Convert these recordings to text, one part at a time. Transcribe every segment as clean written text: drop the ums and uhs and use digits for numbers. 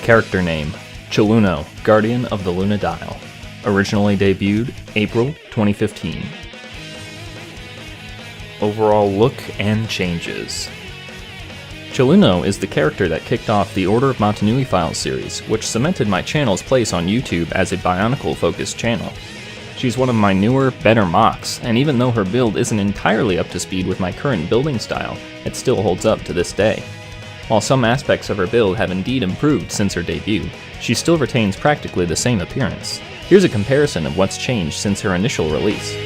Character name, Chilluno, Guardian of the Luna Dial. Originally debuted April 2015. Overall look and changes. Chilluno is the character that kicked off the Order of Montanui Files series, which cemented my channel's place on YouTube as a Bionicle-focused channel. She's one of my newer, better MOCs, and even though her build isn't entirely up to speed with my current building style, it still holds up to this day. While some aspects of her build have indeed improved since her debut, she still retains practically the same appearance. Here's a comparison of what's changed since her initial release.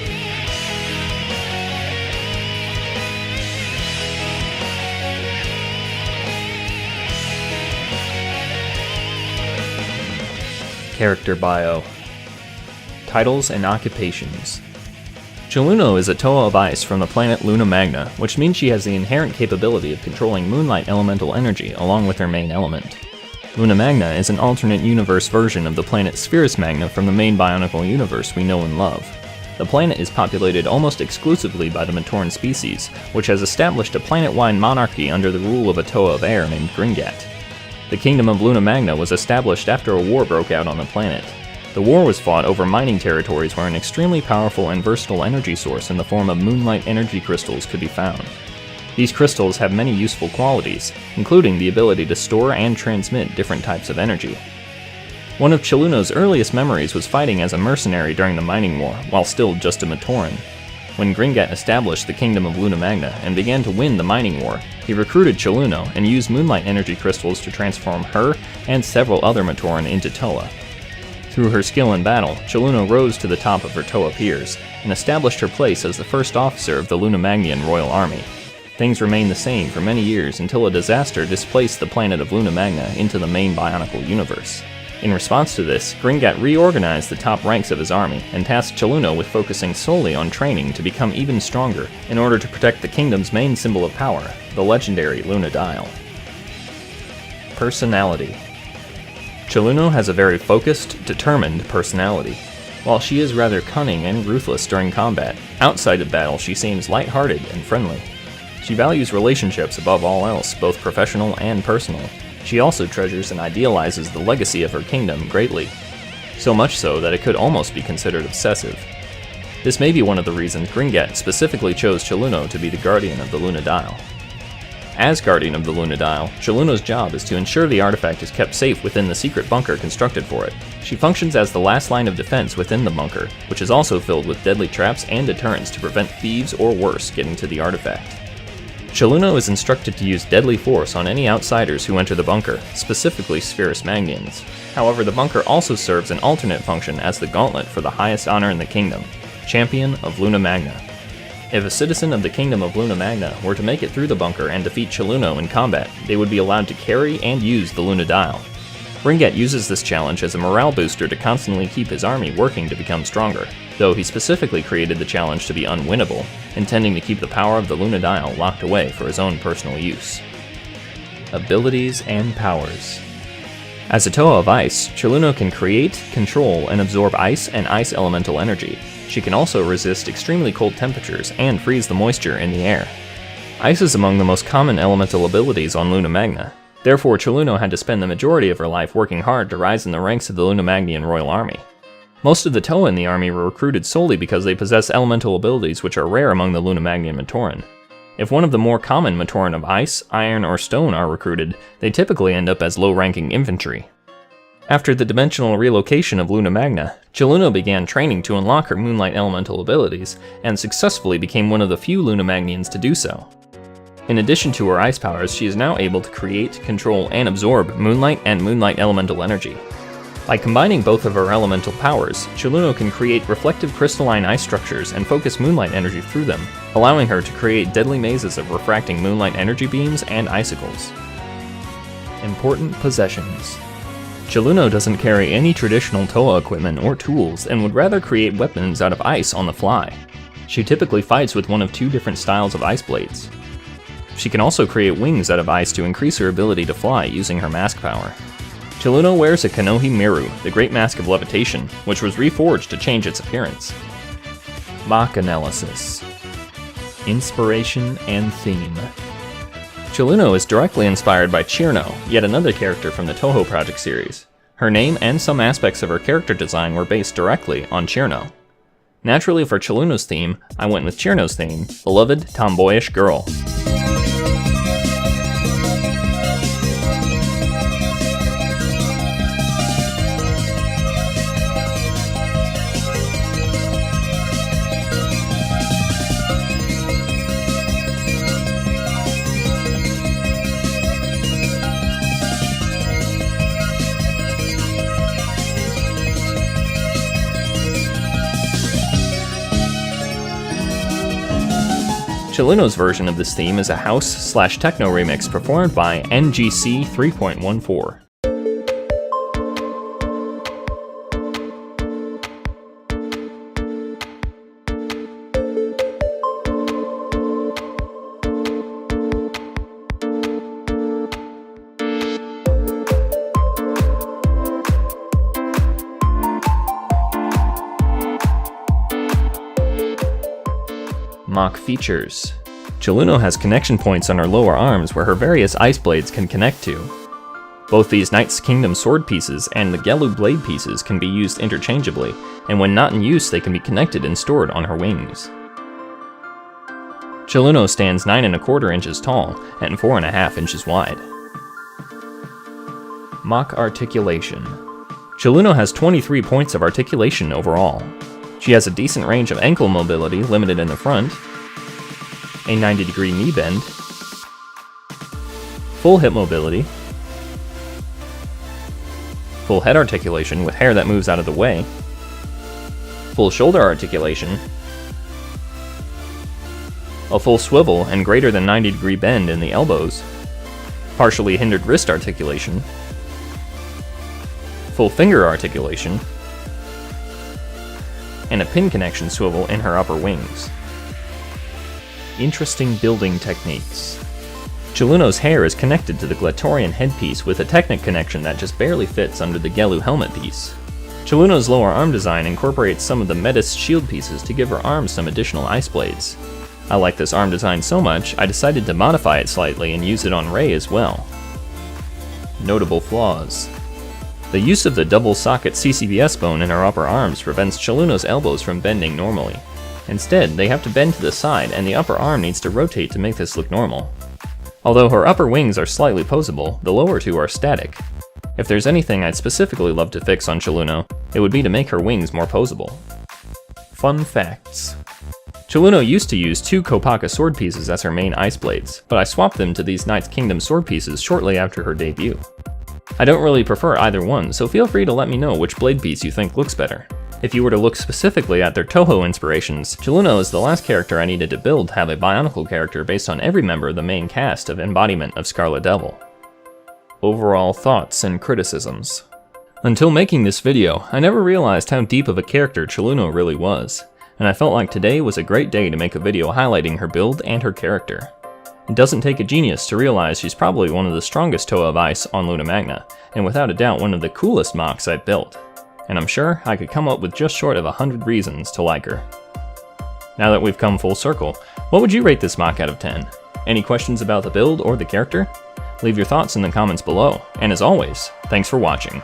Character bio. Titles and occupations. Chilluno is a Toa of ice from the planet Luna Magna, which means she has the inherent capability of controlling moonlight elemental energy along with her main element. Luna Magna is an alternate universe version of the planet Spherus Magna from the main Bionicle universe we know and love. The planet is populated almost exclusively by the Matoran species, which has established a planet-wide monarchy under the rule of a Toa of air named Gringat. The Kingdom of Luna Magna was established after a war broke out on the planet. The war was fought over mining territories where an extremely powerful and versatile energy source in the form of moonlight energy crystals could be found. These crystals have many useful qualities, including the ability to store and transmit different types of energy. One of Chilluno's earliest memories was fighting as a mercenary during the mining war, while still just a Matoran. When Gringat established the Kingdom of Luna Magna and began to win the mining war, he recruited Chilluno and used moonlight energy crystals to transform her and several other Matoran into Toa. Through her skill in battle, Chilluno rose to the top of her Toa peers, and established her place as the first officer of the Luna Magnian Royal Army. Things remained the same for many years until a disaster displaced the planet of Luna Magna into the main Bionicle universe. In response to this, Gringat reorganized the top ranks of his army, and tasked Chilluno with focusing solely on training to become even stronger in order to protect the kingdom's main symbol of power, the legendary Luna Dial. Personality. Chilluno has a very focused, determined personality. While she is rather cunning and ruthless during combat, outside of battle she seems lighthearted and friendly. She values relationships above all else, both professional and personal. She also treasures and idealizes the legacy of her kingdom greatly, so much so that it could almost be considered obsessive. This may be one of the reasons Gringat specifically chose Chilluno to be the guardian of the Luna Dial. As guardian of the Luna Dial, Chilluno's job is to ensure the artifact is kept safe within the secret bunker constructed for it. She functions as the last line of defense within the bunker, which is also filled with deadly traps and deterrents to prevent thieves or worse getting to the artifact. Chilluno is instructed to use deadly force on any outsiders who enter the bunker, specifically Spherus Magnians. However, the bunker also serves an alternate function as the gauntlet for the highest honor in the kingdom, Champion of Luna Magna. If a citizen of the Kingdom of Luna Magna were to make it through the bunker and defeat Chilluno in combat, they would be allowed to carry and use the Luna Dial. Gringat uses this challenge as a morale booster to constantly keep his army working to become stronger, though he specifically created the challenge to be unwinnable, intending to keep the power of the Luna Dial locked away for his own personal use. Abilities and powers. As a Toa of Ice, Chilluno can create, control, and absorb ice and ice elemental energy. She can also resist extremely cold temperatures and freeze the moisture in the air. Ice is among the most common elemental abilities on Luna Magna. Therefore, Chilluno had to spend the majority of her life working hard to rise in the ranks of the Luna Magnian Royal Army. Most of the Toa in the army were recruited solely because they possess elemental abilities which are rare among the Luna Magnian Matoran. If one of the more common Matoran of ice, iron, or stone are recruited, they typically end up as low-ranking infantry. After the dimensional relocation of Luna Magna, Chilluno began training to unlock her moonlight elemental abilities, and successfully became one of the few Luna Magnians to do so. In addition to her ice powers, she is now able to create, control, and absorb moonlight and moonlight elemental energy. By combining both of her elemental powers, Chilluno can create reflective crystalline ice structures and focus moonlight energy through them, allowing her to create deadly mazes of refracting moonlight energy beams and icicles. Important possessions. Chilluno doesn't carry any traditional Toa equipment or tools and would rather create weapons out of ice on the fly. She typically fights with one of two different styles of ice blades. She can also create wings out of ice to increase her ability to fly using her mask power. Chilluno wears a Kanohi Miru, the Great Mask of Levitation, which was reforged to change its appearance. MOC analysis. Inspiration and theme. Chilluno is directly inspired by Chilluno, yet another character from the Toho Project series. Her name and some aspects of her character design were based directly on Chilluno. Naturally, for Chilluno's theme, I went with Chilluno's theme, Beloved Tomboyish Girl. Chilluno's version of this theme is a house/techno remix performed by NGC 3.14. MOC Features. Chilluno has connection points on her lower arms where her various ice blades can connect to. Both these Knight's Kingdom sword pieces and the Gelu blade pieces can be used interchangeably, and when not in use they can be connected and stored on her wings. Chilluno stands 9¼ inches tall and 4½ inches wide. MOC Articulation. Chilluno has 23 points of articulation overall. She has a decent range of ankle mobility limited in the front, a 90-degree knee bend, full hip mobility, full head articulation with hair that moves out of the way, full shoulder articulation, a full swivel and greater than 90-degree bend in the elbows, partially hindered wrist articulation, full finger articulation, and a pin connection swivel in her upper wings. Interesting building techniques. Chilluno's hair is connected to the Glatorian headpiece with a Technic connection that just barely fits under the Gelu helmet piece. Chilluno's lower arm design incorporates some of the Metis shield pieces to give her arms some additional ice blades. I like this arm design so much, I decided to modify it slightly and use it on Rey as well. Notable flaws. The use of the double socket CCBS bone in her upper arms prevents Chilluno's elbows from bending normally. Instead, they have to bend to the side and the upper arm needs to rotate to make this look normal. Although her upper wings are slightly posable, the lower two are static. If there's anything I'd specifically love to fix on Chilluno, it would be to make her wings more posable. Fun facts. Chilluno used to use 2 Kopaka sword pieces as her main ice blades, but I swapped them to these Knight's Kingdom sword pieces shortly after her debut. I don't really prefer either one, so feel free to let me know which blade piece you think looks better. If you were to look specifically at their Toho inspirations, Chilluno is the last character I needed to build to have a Bionicle character based on every member of the main cast of Embodiment of Scarlet Devil. Overall thoughts and criticisms. Until making this video, I never realized how deep of a character Chilluno really was, and I felt like today was a great day to make a video highlighting her build and her character. It doesn't take a genius to realize she's probably one of the strongest Toa of Ice on Luna Magna, and without a doubt one of the coolest MOCs I've built. And I'm sure I could come up with just short of 100 reasons to like her. Now that we've come full circle, what would you rate this MOC out of 10? Any questions about the build or the character? Leave your thoughts in the comments below, and as always, thanks for watching.